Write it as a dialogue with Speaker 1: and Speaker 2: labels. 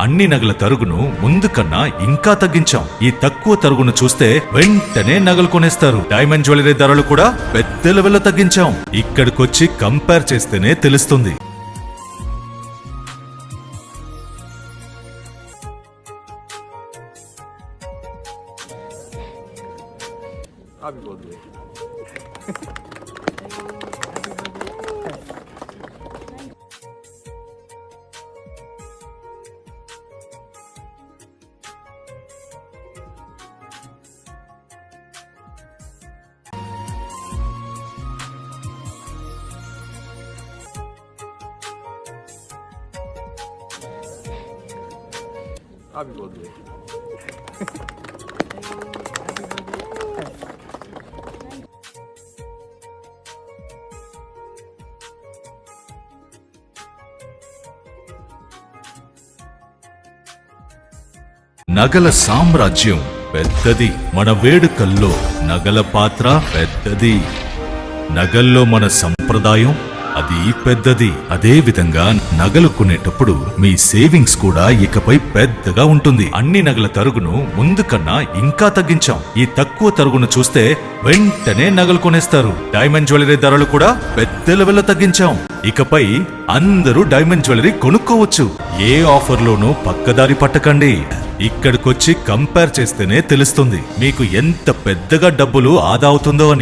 Speaker 1: అన్ని నగల తరుగును ముందు కన్నా ఇంకా తగ్గించాం. ఈ తక్కువ తరుగును చూస్తే వెంటనే నగలు కొనేస్తారు. డైమండ్ జ్యువెలరీ ధరలు కూడా పెద్ద లెవెల్లో తగ్గించాం. ఇక్కడికొచ్చి కంపేర్ చేస్తేనే తెలుస్తుంది. నగల సామ్రాజ్యం పెద్దది. మన వేడుకల్లో నగల పాత్ర పెద్దది. నగల్లో మన సంప్రదాయం అది పెద్దది. అదే విధంగా నగలు కొనేటప్పుడు మీ సేవింగ్స్ కూడా ఇకపై పెద్దగా ఉంటుంది. అన్ని నగల తరుగును ముందు కన్నా ఇంకా తగ్గించాం. ఈ తక్కువ తరుగును చూస్తే వెంటనే నగలు కొనేస్తారు. డైమండ్ జ్యువెలరీ ధరలు కూడా పెద్ద లెవెల్లో తగ్గించాం. ఇకపై అందరూ డైమండ్ జ్యువెలరీ కొనుక్కోవచ్చు. ఏ ఆఫర్లోనూ పక్కదారి పట్టకండి. ఇక్కడికొచ్చి కంపేర్ చేస్తేనే తెలుస్తుంది మీకు ఎంత పెద్దగా డబ్బులు ఆదా అవుతుందో అని.